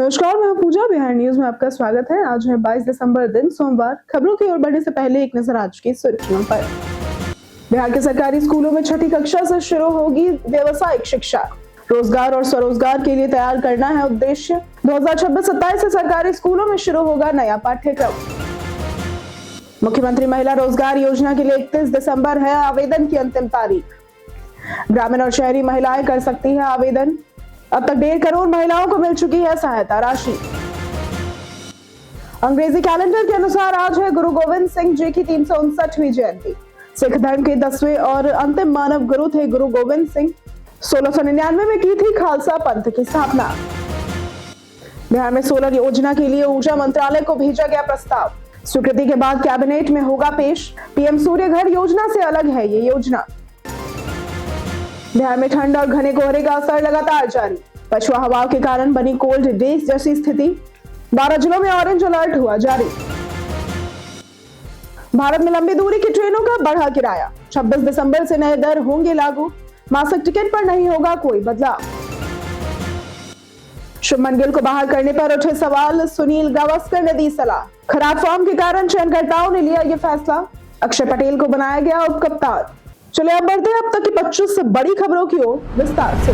नमस्कार, मैं पूजा। बिहार न्यूज में आपका स्वागत है। आज है 22 दिसंबर, दिन सोमवार। खबरों की ओर बढ़ने से पहले एक नजर आज की सुर्खियों पर। बिहार के सरकारी स्कूलों में छठी कक्षा से शुरू होगी व्यावसायिक शिक्षा। रोजगार और स्वरोजगार के लिए तैयार करना है उद्देश्य। 2026-27 से सरकारी स्कूलों में शुरू होगा नया पाठ्यक्रम। मुख्यमंत्री महिला रोजगार योजना के लिए 31 दिसंबर है आवेदन की अंतिम तारीख। ग्रामीण और शहरी महिलाएं कर सकती है आवेदन। अब तक 1.5 करोड़ महिलाओं को मिल चुकी है सहायता राशि। अंग्रेजी कैलेंडर के अनुसार आज है गुरु गोविंद सिंह जी की 359वीं जयंती। सिख धर्म के 10वें और अंतिम मानव गुरु थे गुरु गोविंद सिंह। 1699 में की थी खालसा पंथ की स्थापना। बिहार में सोलर योजना के लिए ऊर्जा मंत्रालय को भेजा गया प्रस्ताव। स्वीकृति के बाद कैबिनेट में होगा पेश। पीएम सूर्य घर योजना से अलग है ये योजना। बिहार में ठंड और घने कोहरे का असर लगातार जारी। पछुआ हवाओं के कारण बनी कोल्ड डे जैसी स्थिति। 12 जिलों में ऑरेंज अलर्ट हुआ जारी। भारत में लंबी दूरी की ट्रेनों का बढ़ा किराया। 26 दिसंबर से नए दर होंगे लागू। मासिक टिकट पर नहीं होगा कोई बदलाव। शुभमन गिल को बाहर करने पर उठे सवाल। सुनील गावस्कर ने दी सलाह। खराब फॉर्म के कारण चयनकर्ताओं ने लिया ये फैसला। अक्षय पटेल को बनाया गया उप कप्तान। चलिए अब बढ़ते हैं अब तक की 25 बड़ी खबरों की ओर विस्तार से।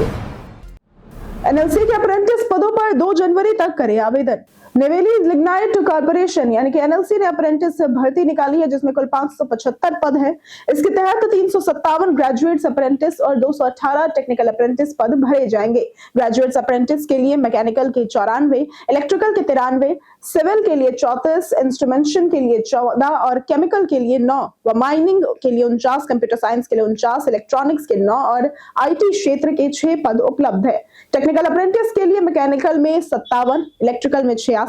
एनएलसी के अप्रेंटिस पदों पर 2 जनवरी तक करें आवेदन। नेवेली लिग्नाइट कॉर्पोरेशन यानी कि एनएलसी ने अप्रेंटिस भर्ती निकाली है, जिसमें कुल 575 पद हैं। इसके तहत 357 ग्रेजुएट्स अप्रेंटिस और 218 टेक्निकल अप्रेंटिस पद भरे जाएंगे। ग्रेजुएट्स अप्रेंटिस के लिए मैकेनिकल के 94, इलेक्ट्रिकल के 93, सिविल के लिए 34, इंस्ट्रूमेंटेशन के लिए 14 और केमिकल के लिए 9 व माइनिंग के लिए 49, कंप्यूटर साइंस के लिए 49, इलेक्ट्रॉनिक्स के 9 और आईटी क्षेत्र के 6 पद उपलब्ध है। टेक्निकल अप्रेंटिस के लिए मैकेनिकल में 57, इलेक्ट्रिकल में 66,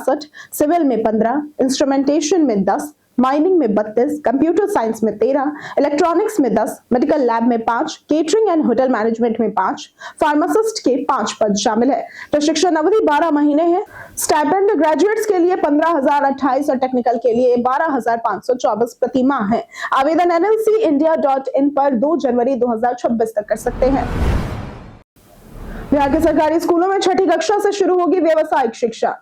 सिविल में 15, इंस्ट्रूमेंटेशन में 10, माइनिंग में 32, कंप्यूटर साइंस में 13, इलेक्ट्रॉनिक्स में 10, मेडिकल लैब में 5, केटरिंग एंड होटल मैनेजमेंट में 5, फार्मासिस्ट के 5 पद शामिल है। प्रशिक्षण अवधि 12 महीने है। स्टाइपेंड ग्रेजुएट्स के लिए 15,028 और टेक्निकल के लिए 12,524 प्रति माह है। आवेदन nlcindia.in पर 2 जनवरी 2026 तक कर सकते हैं। बिहार के सरकारी स्कूलों में छठी कक्षा से शुरू होगी व्यावसायिक शिक्षा।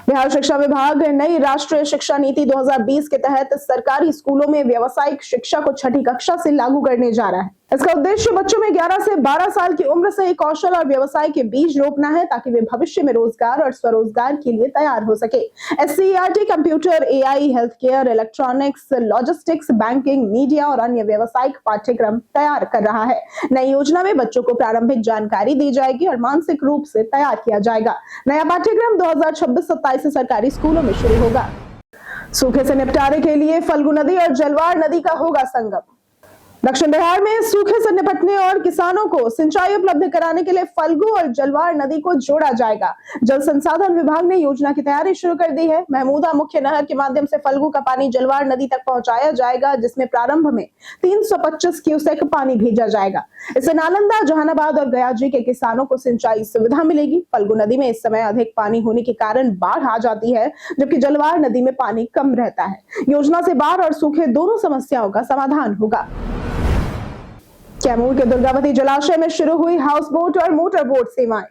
बिहार शिक्षा विभाग नई राष्ट्रीय शिक्षा नीति 2020 के तहत सरकारी स्कूलों में व्यावसायिक शिक्षा को छठी कक्षा से लागू करने जा रहा है। इसका उद्देश्य बच्चों में 11 से 12 साल की उम्र से कौशल और व्यवसाय के बीज रोपना है, ताकि वे भविष्य में रोजगार और स्वरोजगार के लिए तैयार हो सके। SCERT computer, AI, health care, electronics, logistics, banking, media और अन्य व्यावसायिक पाठ्यक्रम तैयार कर रहा है। नई योजना में बच्चों को प्रारंभिक जानकारी दी जाएगी और मानसिक रूप से तैयार किया जाएगा। नया पाठ्यक्रम 2026-27 से सरकारी स्कूलों में शुरू होगा। सूखे से निपटारे के लिए फल्गु नदी और जलवार नदी का होगा संगम। दक्षिण बिहार में सूखे से निपटने और किसानों को सिंचाई उपलब्ध कराने के लिए फल्गु और जलवार नदी को जोड़ा जाएगा। जल संसाधन विभाग ने योजना की तैयारी शुरू कर दी है। महमूदा मुख्य नहर के माध्यम से फल्गु का पानी जलवार नदी तक पहुंचाया जाएगा, जिसमें प्रारंभ में 325 क्यूसेक पानी भेजा जाएगा। इससे नालंदा, जहानाबाद और गया जी के किसानों को सिंचाई सुविधा मिलेगी। फल्गु नदी में इस समय अधिक पानी होने के कारण बाढ़ आ जाती है, जबकि जलवार नदी में पानी कम रहता है। योजना से बाढ़ और सूखे दोनों समस्याओं का समाधान होगा। कैमूर के दुर्गावती जलाशय में शुरू हुई हाउस बोट और मोटर बोट सेवाएं।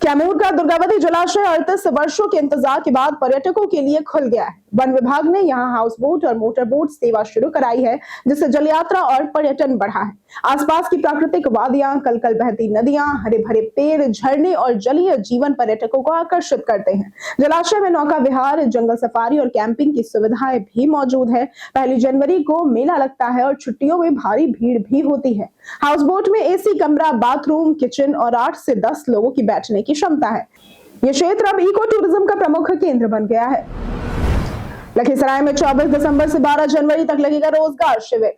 कैमूर का दुर्गावती जलाशय 38 वर्षों के इंतजार के बाद पर्यटकों के लिए खुल गया है। वन विभाग ने यहां हाउस बोट और मोटर बोट सेवा शुरू कराई है, जिससे जल यात्रा और पर्यटन बढ़ा है। आसपास की प्राकृतिक वादियां, कल-कल बहती नदियां, हरे भरे पेड़, झरने और जलीय जीवन पर्यटकों को आकर्षित करते हैं। जलाशय में नौका विहार, जंगल सफारी और कैंपिंग की सुविधाएं भी मौजूद है। 1 जनवरी को मेला लगता है और छुट्टियों में भारी भीड़ भी होती है। हाउस बोट में AC कमरा, बाथरूम, किचन और 8 से 10 लोगों की बैठने की क्षमता है। यह क्षेत्र अब इको टूरिज्म का प्रमुख केंद्र बन गया है। लखीसराय में 24 दिसंबर से 12 जनवरी तक लगेगा रोजगार शिविर।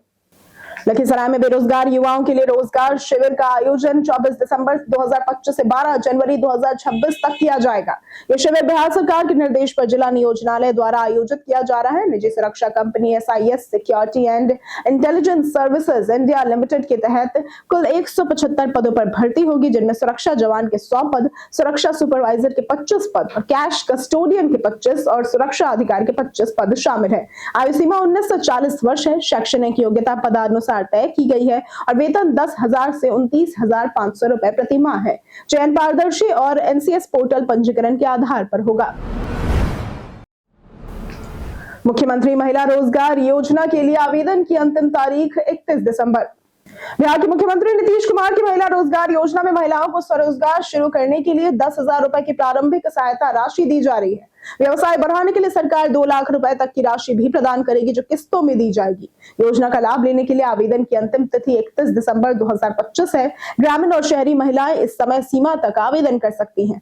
लखीसराय में बेरोजगार युवाओं के लिए रोजगार शिविर का आयोजन 24 दिसंबर 2025 से 12 जनवरी 2026 तक किया जाएगा। यह शिविर बिहार सरकार के निर्देश पर जिला नियोजनालय द्वारा आयोजित किया जा रहा है। निजी सुरक्षा company SIS security and intelligence services India limited के तहत कुल 175 पदों पर भर्ती होगी, जिनमें सुरक्षा जवान के 100 पद, सुरक्षा सुपरवाइजर के 25 पद और कैश कस्टोडियन के 25 और सुरक्षा अधिकारी के 25 पद शामिल है। आयु सीमा 19 से 40 वर्ष है। शैक्षणिक योग्यता पदानुसार अनुसार तय की गई है और वेतन 10,000 से 29,500 रुपए प्रति माह है। चयन पारदर्शी और एनसीएस पोर्टल पंजीकरण के आधार पर होगा। मुख्यमंत्री महिला रोजगार योजना के लिए आवेदन की अंतिम तारीख 31 दिसंबर। बिहार के मुख्यमंत्री नीतीश कुमार की महिला रोजगार योजना में महिलाओं को स्वरोजगार शुरू करने के लिए 10,000 रुपए की प्रारंभिक सहायता राशि दी जा रही है। व्यवसाय बढ़ाने के लिए सरकार 2 लाख रुपए तक की राशि भी प्रदान करेगी, जो किस्तों में दी जाएगी। योजना का लाभ लेने के लिए आवेदन की अंतिम तिथि 31 दिसंबर 2025 है। ग्रामीण और शहरी महिलाएं इस समय सीमा तक आवेदन कर सकती हैं।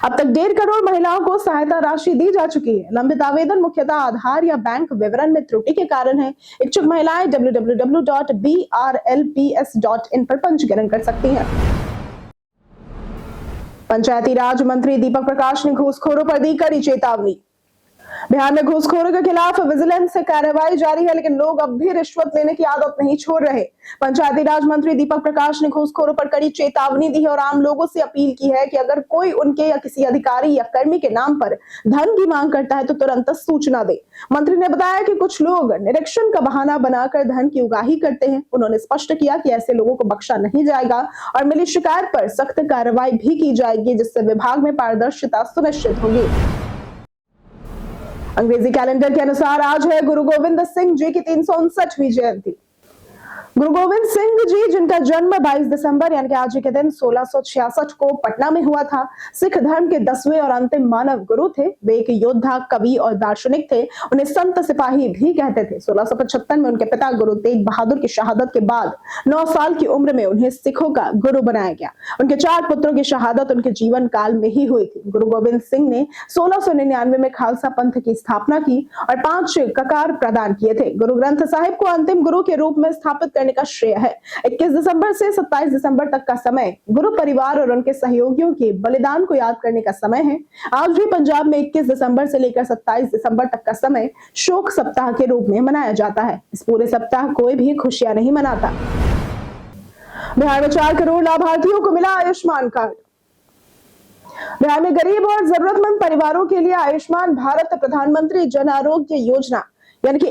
अब तक 1.5 करोड़ महिलाओं को सहायता राशि दी जा चुकी है। लंबित आवेदन मुख्यतः आधार या बैंक विवरण में त्रुटि के कारण है। इच्छुक महिलाएं www.brlps.in पर पंजीकरण कर सकती हैं। पंचायती राज मंत्री दीपक प्रकाश ने घूसखोरों पर दी कड़ी चेतावनी। बिहार में घूसखोरों के खिलाफ विजिलेंस से कार्रवाई जारी है, लेकिन लोग अब भी रिश्वत लेने की आदत नहीं छोड़ रहे। पंचायती राज मंत्री दीपक प्रकाश ने घूसखोरों पर कड़ी चेतावनी दी है और आम लोगों से अपील की है कि अगर कोई उनके या किसी अधिकारी या कर्मी के नाम पर धन की मांग करता है तो तुरंत सूचना दे। मंत्री ने बताया कि कुछ लोग निरीक्षण का बहाना बनाकर धन की उगाही करते हैं। उन्होंने स्पष्ट किया कि ऐसे लोगों को बख्शा नहीं जाएगा और मिली शिकायत पर सख्त कार्रवाई भी की जाएगी, जिससे विभाग में पारदर्शिता सुनिश्चित होगी। अंग्रेजी कैलेंडर के अनुसार आज है गुरु गोविंद सिंह जी की 359वीं जयंती। गुरु गोविंद सिंह जी, जिनका जन्म 22 दिसंबर यानी कि आज के दिन 1666 को पटना में हुआ था, सिख धर्म के 10वें और अंतिम मानव गुरु थे। वे एक योद्धा, कवि और दार्शनिक थे। उन्हें संत सिपाही भी कहते थे। 1675 में उनके पिता गुरु तेग बहादुर की शहादत के बाद 9 साल की उम्र में उन्हें सिखों का गुरु बनाया गया। उनके 4 पुत्रों की शहादत उनके जीवन काल में ही हुई थी। गुरु गोविंद सिंह ने 1699 में खालसा पंथ की स्थापना की और 5 ककार प्रदान किए थे। गुरु ग्रंथ साहिब को अंतिम गुरु के रूप में स्थापित करने का श्रेय है। 21 दिसंबर से 27 दिसंबर तक का समय गुरु परिवार और उनके सहयोगियों के बलिदान को याद करने का समय है। आज भी पंजाब में 21 दिसंबर से लेकर 27 दिसंबर तक का समय शोक सप्ताह के रूप में मनाया जाता है। इस पूरे सप्ताह कोई भी खुशियां नहीं मनाता। बिहार में 4 करोड़ लाभार्थियों को मिला आयुष्मान कार्ड। बिहार में गरीब और जरूरतमंद परिवारों के लिए आयुष्मान भारत प्रधानमंत्री जन आरोग्य योजना यानी कि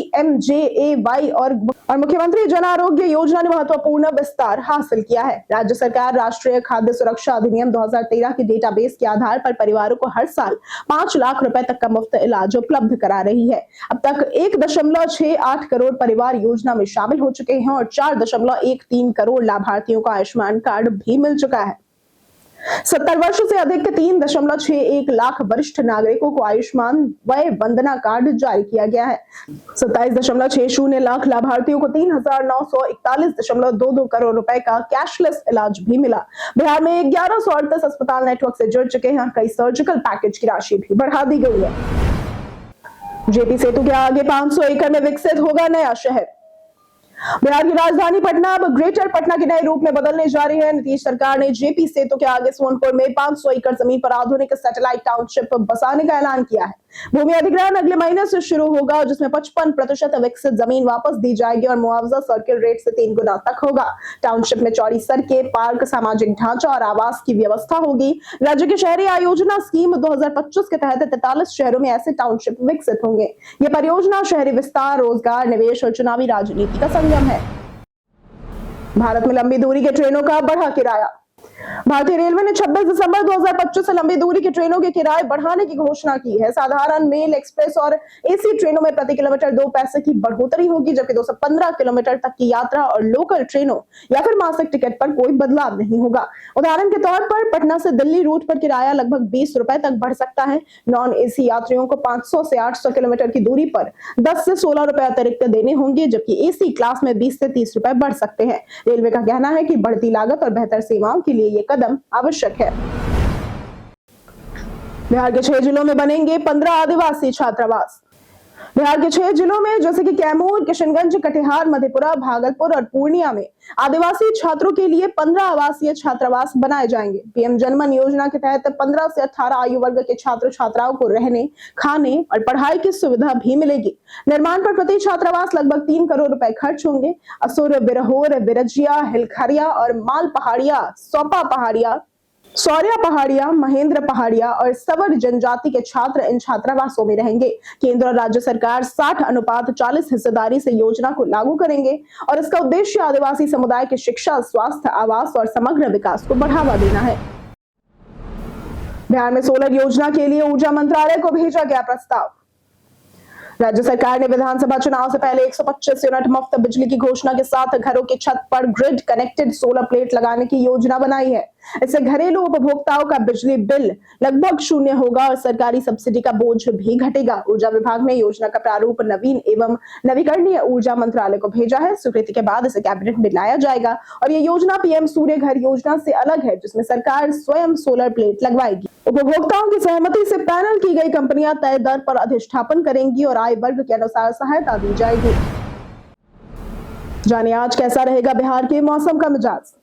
ABPMJAY और मुख्यमंत्री जन आरोग्य योजना ने महत्वपूर्ण विस्तार हासिल किया है। राज्य सरकार राष्ट्रीय खाद्य सुरक्षा अधिनियम 2013 के डेटाबेस के आधार पर परिवारों को हर साल 5 लाख रुपए तक का मुफ्त इलाज उपलब्ध करा रही है। अब तक 1.68 करोड़ परिवार योजना में शामिल हो चुके हैं और 4.13 करोड़ लाभार्थियों को आयुष्मान कार्ड भी मिल चुका है। 70 वर्ष से अधिक के 3.61 लाख वरिष्ठ नागरिकों को आयुष्मान वय वंदना कार्ड जारी किया गया है। 27.60 लाख लाभार्थियों को 3,941.22 करोड़ रुपए का कैशलेस इलाज भी मिला। बिहार में 1138 अस्पताल नेटवर्क से जुड़ चुके हैं। कई सर्जिकल पैकेज की राशि भी बढ़ा दी गई है। जेपी सेतु के आगे 500 एकड़ में विकसित होगा नया शहर। बिहार की राजधानी पटना अब ग्रेटर पटना के नए रूप में बदलने जा रही है। नीतीश सरकार ने जेपी सेतु के आगे सोनपुर में 500 एकड़ जमीन पर आधुनिक सैटेलाइट टाउनशिप बसाने का ऐलान किया है। भूमि अधिग्रहण अगले महीने से शुरू होगा, जिसमें 55% विकसित जमीन वापस दी जाएगी और मुआवजा सर्किल रेट से 3 गुना तक होगा। टाउनशिप में चौड़ी सड़कें, पार्क, सामाजिक ढांचा और आवास की व्यवस्था होगी। राज्य की शहरी आयोजना स्कीम 2025 के तहत 43 शहरों में ऐसे टाउनशिप विकसित होंगे। ये परियोजना शहरी विस्तार, रोजगार, निवेश और चुनावी राजनीति का संगम है। भारत में लंबी दूरी के ट्रेनों का बढ़ा किराया। भारतीय रेलवे ने 26 दिसंबर 2025 से लंबी दूरी की ट्रेनों के किराए बढ़ाने की घोषणा की है। साधारण, मेल, एक्सप्रेस और एसी ट्रेनों में प्रति किलोमीटर 2 पैसे की बढ़ोतरी होगी, जबकि 215 किलोमीटर तक की यात्रा और लोकल ट्रेनों या फिर मासिक टिकट पर कोई बदलाव नहीं होगा। उदाहरण के तौर पर पटना से दिल्ली रूट पर किराया लगभग 20 रुपए तक बढ़ सकता है। नॉन एसी यात्रियों को 500 से 800 किलोमीटर की दूरी पर 10 से 16 रुपए अतिरिक्त देने होंगे, जबकि एसी क्लास में 20 से 30 रुपए बढ़ सकते हैं। रेलवे का कहना है कि बढ़ती लागत और बेहतर सेवाओं के लिए ये कदम आवश्यक है। बिहार के 6 जिलों में बनेंगे 15 आदिवासी छात्रावास। बिहार के 6 जिलों में जैसे कि कैमूर, किशनगंज, कटिहार, मधेपुरा, भागलपुर और पूर्णिया में आदिवासी छात्रों के लिए 15 आवासीय छात्रावास बनाए जाएंगे। पीएम जनमन योजना के तहत 15 से 18 आयु वर्ग के छात्र छात्राओं को रहने, खाने और पढ़ाई की सुविधा भी मिलेगी। निर्माण पर प्रति छात्रावास लगभग 3 करोड़ रुपए खर्च होंगे। असुर, बिरहोर, बिरजिया, हिलखरिया और माल पहाड़िया, सोपा पहाड़िया, सौर्या पहाड़िया, महेंद्र पहाड़िया और सवर जनजाति के छात्र इन छात्रावासों में रहेंगे। केंद्र और राज्य सरकार 60:40 हिस्सेदारी से योजना को लागू करेंगे और इसका उद्देश्य आदिवासी समुदाय की शिक्षा, स्वास्थ्य, आवास और समग्र विकास को बढ़ावा देना है। बिहार में सोलर योजना के लिए ऊर्जा मंत्रालय को भेजा गया प्रस्ताव। राज्य सरकार ने विधानसभा चुनाव से पहले 125 यूनिट मुफ्त बिजली की घोषणा के साथ घरों की छत पर ग्रिड कनेक्टेड सोलर प्लेट लगाने की योजना बनाई है। इससे घरेलू उपभोक्ताओं का बिजली बिल लगभग शून्य होगा और सरकारी सब्सिडी का बोझ भी घटेगा। ऊर्जा विभाग ने योजना का प्रारूप नवीन एवं नवीकरणीय ऊर्जा मंत्रालय को भेजा है। स्वीकृति के बाद इसे कैबिनेट में लाया जाएगा और ये योजना पीएम सूर्य घर योजना से अलग है, जिसमें सरकार स्वयं सोलर प्लेट लगवाएगी। उपभोक्ताओं की सहमति से पैनल की गई कंपनियां तय दर पर अधिष्ठापन करेंगी और आय वर्ग के अनुसार सहायता दी जाएगी। जानिए आज कैसा रहेगा बिहार के मौसम का मिजाज।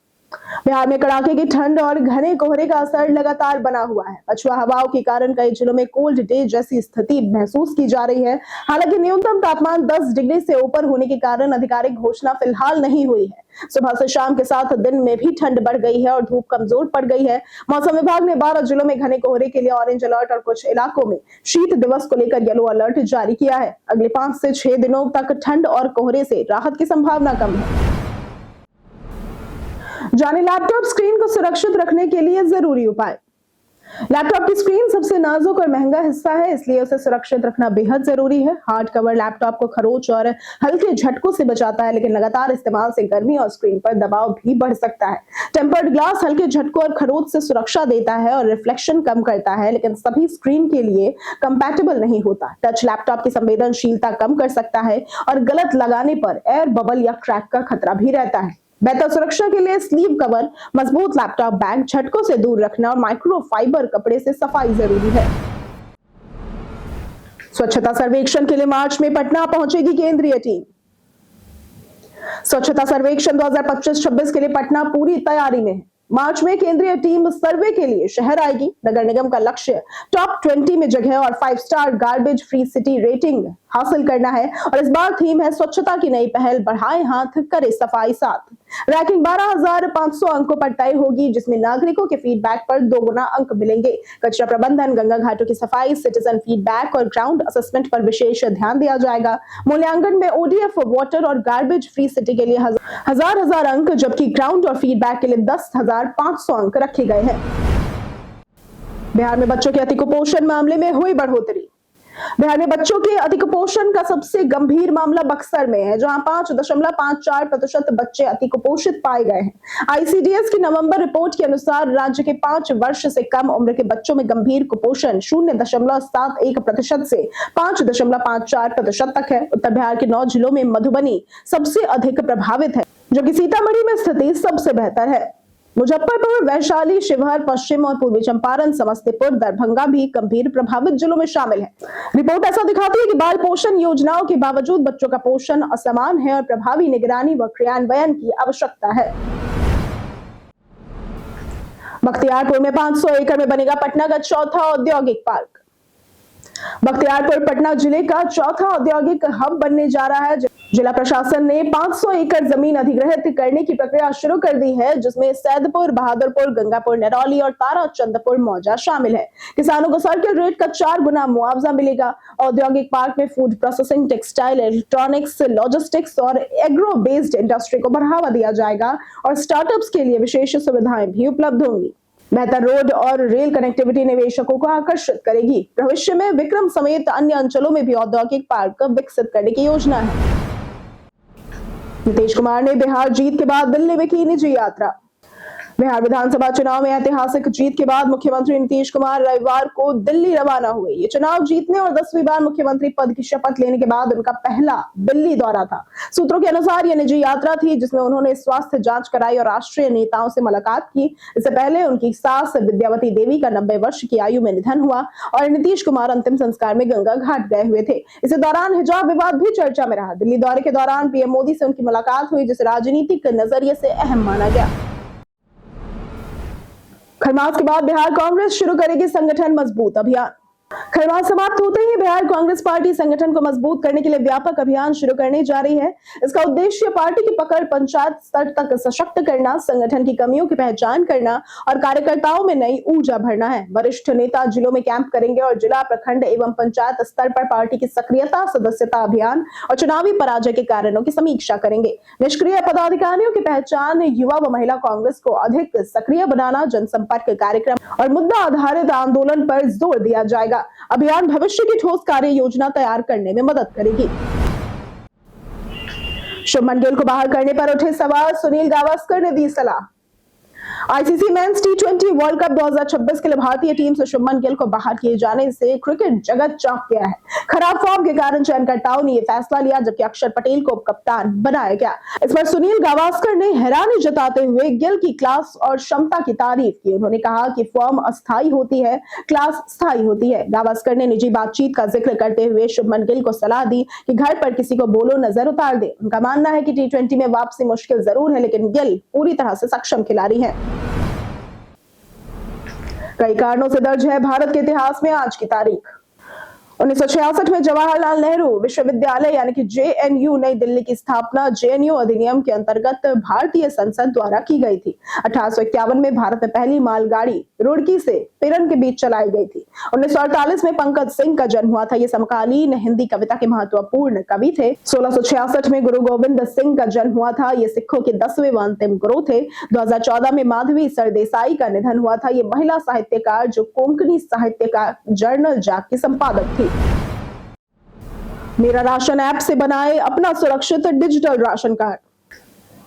बिहार में कड़ाके की ठंड और घने कोहरे का असर लगातार बना हुआ है। पछुआ हवाओं के कारण कई जिलों में कोल्ड डे जैसी स्थिति महसूस की जा रही है। हालांकि न्यूनतम तापमान 10 डिग्री से ऊपर होने के कारण आधिकारिक घोषणा फिलहाल नहीं हुई है। सुबह से शाम के साथ दिन में भी ठंड बढ़ गई है और धूप कमजोर पड़ गई है। मौसम विभाग ने 12 जिलों में घने कोहरे के लिए ऑरेंज अलर्ट और कुछ इलाकों में शीत दिवस को लेकर येलो अलर्ट जारी किया है। अगले 5 से 6 दिनों तक ठंड और कोहरे से राहत की संभावना कम है। जाने लैपटॉप स्क्रीन को सुरक्षित रखने के लिए जरूरी उपाय। लैपटॉप की स्क्रीन सबसे नाजुक और महंगा हिस्सा है, इसलिए उसे सुरक्षित रखना बेहद जरूरी है। हार्ड कवर लैपटॉप को खरोंच और हल्के झटकों से बचाता है, लेकिन लगातार इस्तेमाल से गर्मी और स्क्रीन पर दबाव भी बढ़ सकता है। टेम्पर्ड ग्लास हल्के झटकों और खरोंच से सुरक्षा देता है और रिफ्लेक्शन कम करता है, लेकिन सभी स्क्रीन के लिए कंपैटिबल नहीं होता। टच लैपटॉप की संवेदनशीलता कम कर सकता है और गलत लगाने पर एयर बबल या क्रैक का खतरा भी रहता है। बेहतर सुरक्षा के लिए स्लीव कवर, मजबूत लैपटॉप बैग, झटकों से दूर रखना और माइक्रोफाइबर कपड़े से सफाई जरूरी है। स्वच्छता सर्वेक्षण के लिए मार्च में पटना पहुंचेगी केंद्रीय टीम। स्वच्छता सर्वेक्षण 2025-26 के लिए पटना पूरी तैयारी में है। मार्च में केंद्रीय टीम सर्वे के लिए शहर आएगी। नगर निगम का लक्ष्य टॉप 20 में जगह और 5 star garbage free city rating हासिल करना है और इस बार थीम है स्वच्छता की नई पहल, बढ़ाए हाथ करे सफाई साथ। रैंकिंग 12,500 अंकों पर तय होगी, जिसमें नागरिकों के फीडबैक पर 2 गुना अंक मिलेंगे। कचरा प्रबंधन, गंगा घाटों की सफाई, सिटीजन फीडबैक और ग्राउंड असेसमेंट पर विशेष ध्यान दिया जाएगा। मूल्यांकन में ओडीएफ, वाटर और गार्बेज फ्री सिटी के लिए हजार अंक, जबकि ग्राउंड और फीडबैक के लिए 10,500 अंक रखे गए हैं। बिहार में बच्चों के अति कुपोषण मामले में हुई बढ़ोतरी। बिहार में बच्चों के अति कुपोषण का सबसे गंभीर मामला बक्सर में है, जहां 5.54% बच्चे अति कुपोषित पाए गए हैं। आईसीडीएस की नवंबर रिपोर्ट के अनुसार राज्य के 5 वर्ष से कम उम्र के बच्चों में गंभीर कुपोषण 0.71% से 5.54% तक है। उत्तर बिहार के 9 जिलों में मधुबनी सबसे अधिक प्रभावित है, जो कि सीतामढ़ी में स्थिति सबसे बेहतर है। मुजफ्फरपुर, वैशाली, शिवहर, पश्चिम और पूर्वी चंपारण, समस्तीपुर, दरभंगा भी गंभीर प्रभावित जिलों में शामिल है। रिपोर्ट ऐसा दिखाती है कि बाल पोषण योजनाओं के बावजूद बच्चों का पोषण असमान है और प्रभावी निगरानी व क्रियान्वयन की आवश्यकता है। बख्तियारपुर में 500 एकड़ में बनेगा पटना का चौथा औद्योगिक पार्क। बख्तियारपुर पटना जिले का चौथा औद्योगिक हब बनने जा रहा है। जिला प्रशासन ने 500 एकड़ जमीन अधिग्रहित करने की प्रक्रिया शुरू कर दी है, जिसमें सैदपुर, बहादुरपुर, गंगापुर, नरौली और ताराचंदपुर मौजा शामिल है। किसानों को सर्किल रेट का 4 गुना मुआवजा मिलेगा। औद्योगिक पार्क में food processing, textile, electronics, logistics और एग्रो बेस्ड इंडस्ट्री को बढ़ावा दिया जाएगा और स्टार्टअप्स के लिए विशेष सुविधाएं भी उपलब्ध होंगी। बेहतर रोड और रेल कनेक्टिविटी निवेशकों को आकर्षित करेगी। भविष्य में विक्रम समेत अन्य अंचलों में भी औद्योगिक पार्क विकसित करने की योजना है। नीतीश कुमार ने बिहार जीत के बाद दिल्ली में की निजी यात्रा। बिहार विधानसभा चुनाव में ऐतिहासिक जीत के बाद मुख्यमंत्री नीतीश कुमार रविवार को दिल्ली रवाना हुए। ये चुनाव जीतने और 10वीं बार मुख्यमंत्री पद की शपथ लेने के बाद उनका पहला दिल्ली दौरा था। सूत्रों के अनुसार यह निजी यात्रा थी, जिसमें उन्होंने स्वास्थ्य जांच कराई और राष्ट्रीय नेताओं से मुलाकात की। इससे पहले उनकी सास विद्यावती देवी का 90 वर्ष की आयु में निधन हुआ और नीतीश कुमार अंतिम संस्कार में गंगा घाट गए हुए थे। इसी दौरान हिजाब विवाद भी चर्चा में रहा। दिल्ली दौरे के दौरान पीएम मोदी से उनकी मुलाकात हुई, जिसे राजनीतिक नजरिए से अहम माना गया। खरमास के बाद बिहार कांग्रेस शुरू करेगी संगठन मजबूत अभियान। खरवास समाप्त होते ही बिहार कांग्रेस पार्टी संगठन को मजबूत करने के लिए व्यापक अभियान शुरू करने जा रही है। इसका उद्देश्य पार्टी की पकड़ पंचायत स्तर तक सशक्त करना, संगठन की कमियों की पहचान करना और कार्यकर्ताओं में नई ऊर्जा भरना है। वरिष्ठ नेता जिलों में कैंप करेंगे और जिला, प्रखंड एवं पंचायत स्तर पर पार्टी की सक्रियता, सदस्यता अभियान और चुनावी पराजय के कारणों की समीक्षा करेंगे। निष्क्रिय पदाधिकारियों की पहचान, युवा व महिला कांग्रेस को अधिक सक्रिय बनाना, जनसंपर्क कार्यक्रम और मुद्दा आधारित आंदोलन पर जोर दिया जाएगा। अभियान भविष्य की ठोस कार्य योजना तैयार करने में मदद करेगी। शुभमन गिल को बाहर करने पर उठे सवाल, सुनील गावस्कर ने दी सलाह। आईसीसी मेंस टी20 वर्ल्ड कप 2026 के लिए भारतीय टीम से शुभमन गिल को बाहर किए जाने से क्रिकेट जगत चौंक गया है। खराब फॉर्म के कारण चयनकर्ताओं ने यह फैसला लिया, जबकि अक्षर पटेल को कप्तान बनाया गया। इस पर सुनील गावस्कर ने हैरानी जताते हुए गिल की क्लास और क्षमता की तारीफ की। उन्होंने कहा कि फॉर्म अस्थायी होती है, क्लास स्थायी होती है। गावस्कर ने निजी बातचीत का जिक्र करते हुए शुभमन गिल को सलाह दी कि घर पर किसी को बोलो नजर उतार दे। उनका मानना है कि टी20 में वापसी मुश्किल जरूर है, लेकिन गिल पूरी तरह से सक्षम खिलाड़ी है। कई कारणों से दर्ज है भारत के इतिहास में आज की तारीख। 1966 में जवाहरलाल नेहरू विश्वविद्यालय यानी कि जेएनयू नई दिल्ली की स्थापना जेएनयू अधिनियम के अंतर्गत भारतीय संसद द्वारा की गई थी। 1851 में भारत में पहली मालगाड़ी रुड़की से पिरन के बीच चलाई गई थी। 1948 में पंकज सिंह का जन्म हुआ था। ये समकालीन हिंदी कविता के महत्वपूर्ण कवि थे। 1666 में गुरु गोविंद सिंह का जन्म हुआ था। ये सिखों के 10वें व अंतिम गुरु थे। 2014 में माधवी सरदेसाई का निधन हुआ था। ये महिला साहित्यकार जो कोंकणी साहित्य का जर्नल जाग की संपादक थी। मेरा राशन ऐप से बनाए अपना सुरक्षित डिजिटल राशन कार्ड।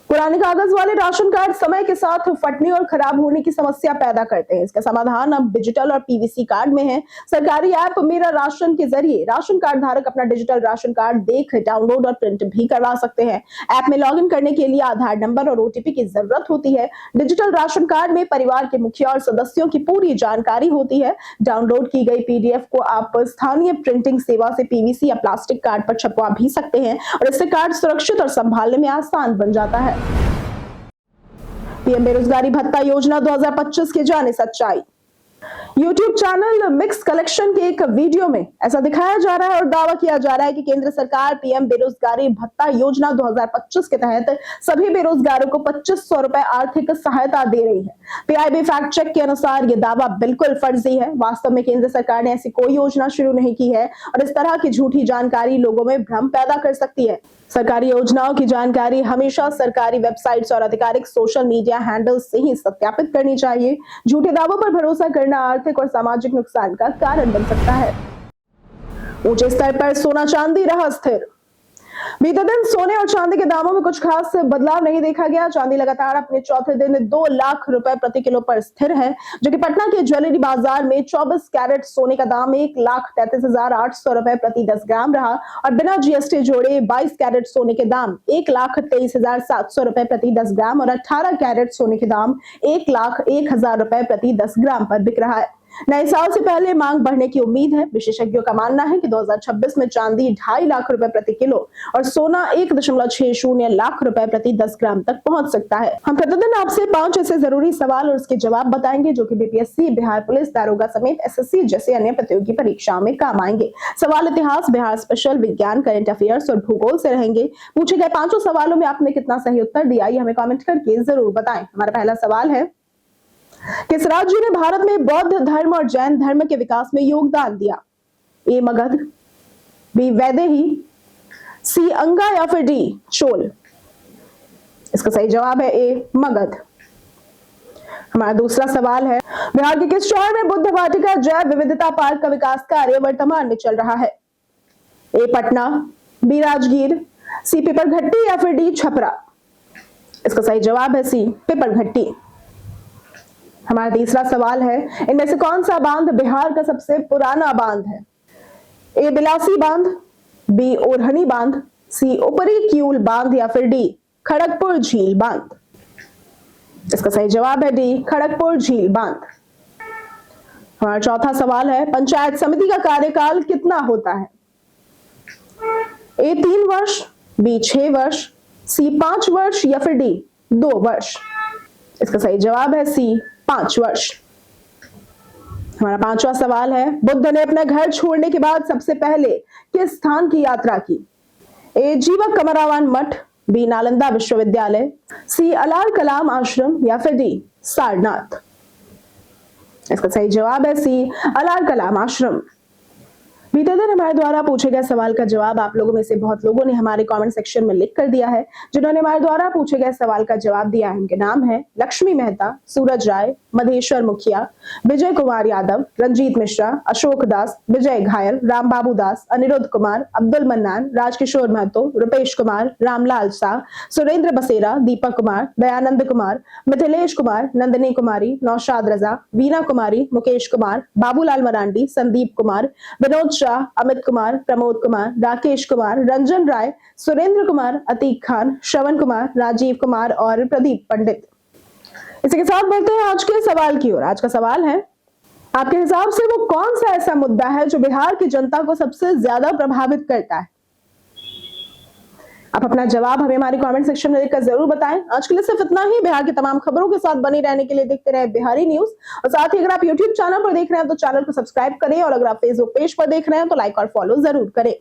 पुराने कागज वाले राशन कार्ड समय के साथ फटने और खराब होने की समस्या पैदा करते हैं। इसका समाधान अब डिजिटल और पीवीसी कार्ड में है। सरकारी ऐप मेरा राशन के जरिए राशन कार्ड धारक अपना डिजिटल राशन कार्ड देख, डाउनलोड और प्रिंट भी करवा सकते हैं। ऐप में लॉगिन करने के लिए आधार नंबर और ओटीपी की जरूरत होती है। डिजिटल राशन कार्ड में परिवार के मुखिया और सदस्यों की पूरी जानकारी होती है। डाउनलोड की गई पीडीएफ को आप स्थानीय प्रिंटिंग सेवा से पीवीसी या प्लास्टिक कार्ड पर छपवा भी सकते हैं और इससे कार्ड सुरक्षित और संभालने में आसान बन जाता है। पीएम बेरोजगारी भत्ता योजना 2025 की जाने सच्चाई। YouTube चैनल मिक्स कलेक्शन के एक वीडियो में ऐसा दिखाया जा रहा है और दावा किया जा रहा है कि केंद्र सरकार पीएम बेरोजगारी भत्ता योजना 2025 के तहत सभी बेरोजगारों को 2500 रुपए आर्थिक सहायता दे रही है। पीआईबी फैक्ट चेक के अनुसार ये दावा बिल्कुल फर्जी है। वास्तव में केंद्र सरकार ने ऐसी कोई योजना शुरू नहीं की है और इस तरह की झूठी जानकारी लोगों में भ्रम पैदा कर सकती है। सरकारी योजनाओं की जानकारी हमेशा सरकारी वेबसाइट्स और आधिकारिक सोशल मीडिया हैंडल्स से ही सत्यापित करनी चाहिए। झूठे दावों पर भरोसा करना आर्थिक और सामाजिक नुकसान का कारण बन सकता है। ऊंचे स्तर पर सोना चांदी रहा स्थिर। बीते दिन सोने और चांदी के दामों में कुछ खास बदलाव नहीं देखा गया। चांदी लगातार अपने चौथे दिन 2 लाख रुपए प्रति किलो पर स्थिर है, जो कि पटना के ज्वेलरी बाजार में 24 कैरेट सोने का दाम 1,33,800 रुपए प्रति 10 ग्राम रहा और बिना जीएसटी जोड़े 22 कैरेट सोने के दाम 1,23,700 रुपए प्रति 10 ग्राम और 18 कैरेट सोने के दाम 1,01,000 रुपए प्रति 10 ग्राम पर बिक रहा है। नए साल से पहले मांग बढ़ने की उम्मीद है। विशेषज्ञों का मानना है कि 2026 में चांदी 2.5 लाख रुपए प्रति किलो और सोना 1.60 लाख रुपए प्रति 10 ग्राम तक पहुंच सकता है। हम प्रतिदिन आपसे 5 ऐसे जरूरी सवाल और उसके जवाब बताएंगे जो कि बीपीएससी, बिहार पुलिस दारोगा समेत एसएससी जैसे अन्य प्रतियोगी परीक्षाओं में काम आएंगे। सवाल इतिहास, बिहार स्पेशल, विज्ञान, करंट अफेयर्स और भूगोल से रहेंगे। पूछे गए 5 सवालों में आपने कितना सही उत्तर दिया, ये हमें कॉमेंट करके जरूर बताएं। हमारा पहला सवाल है, किस राज्य ने भारत में बौद्ध धर्म और जैन धर्म के विकास में योगदान दिया? ए मगध, बी वैदेही, सी अंगा या फिर डी चोल? इसका सही जवाब है ए मगध। हमारा दूसरा सवाल है, बिहार के किस शहर में बुद्ध वाटिका जैव विविधता पार्क का विकास कार्य वर्तमान में चल रहा है? ए पटना, बी राजगीर, सी पिपरघट्टी या फिर डी छपरा? इसका सही जवाब है सी पिपरघट्टी। हमारा तीसरा सवाल है, इनमें से कौन सा बांध बिहार का सबसे पुराना बांध है? ए बिलासी बांध, बी ओरहनी बांध, सी ऊपरी क्यूल बांध या फिर डी खड़गपुर झील बांध? इसका सही जवाब है डी खड़गपुर झील बांध। हमारा चौथा सवाल है, पंचायत समिति का कार्यकाल कितना होता है? ए 3 वर्ष, बी 6 वर्ष, सी 5 वर्ष या फिर डी 2 वर्ष? इसका सही जवाब है सी 5 वर्ष। हमारा 5वां सवाल है, बुद्ध ने अपना घर छोड़ने के बाद सबसे पहले किस स्थान की यात्रा की? ए जीवा कमरावान मठ, बी नालंदा विश्वविद्यालय, सी अलाल कलाम आश्रम या फिर डी सारनाथ। इसका सही जवाब है सी अलाल कलाम आश्रम। बीते दिन हमारे द्वारा पूछे गए सवाल का जवाब आप लोगों में से बहुत लोगों ने हमारे कमेंट सेक्शन में लिख कर दिया है। जिन्होंने हमारे द्वारा पूछे गए सवाल का जवाब दिया है उनके नाम है लक्ष्मी मेहता, सूरज राय, मधेश्वर मुखिया, विजय कुमार यादव, रंजीत मिश्रा, अशोक दास, विजय घायल, राम बाबू दास, अनिरुद्ध कुमार, अब्दुल मन्नान, राजकिशोर महतो, रुपेश कुमार, रामलाल शाह, सुरेंद्र बसेरा, दीपक कुमार, दयानंद कुमार, मिथिलेश कुमार, नंदिनी कुमारी, नौशाद रजा, वीना कुमारी, मुकेश कुमार, बाबूलाल मरांडी, संदीप कुमार, विनोद शाह, अमित कुमार, प्रमोद कुमार, राकेश कुमार, रंजन राय, सुरेंद्र कुमार, अतीक खान, श्रवण कुमार, राजीव कुमार और प्रदीप पंडित। इसी के साथ बढ़ते हैं आज के सवाल की ओर। आज का सवाल है, आपके हिसाब से वो कौन सा ऐसा मुद्दा है जो बिहार की जनता को सबसे ज्यादा प्रभावित करता है? आप अपना जवाब हमें हमारे कमेंट सेक्शन में लिखकर जरूर बताएं। आज के लिए सिर्फ इतना ही। बिहार की तमाम खबरों के साथ बनी रहने के लिए देखते रहे बिहारी न्यूज। और साथ ही अगर आप यूट्यूब चैनल पर देख रहे हैं तो चैनल को सब्सक्राइब करें और अगर आप फेसबुक पेज पर देख रहे हैं तो लाइक और फॉलो जरूर करें।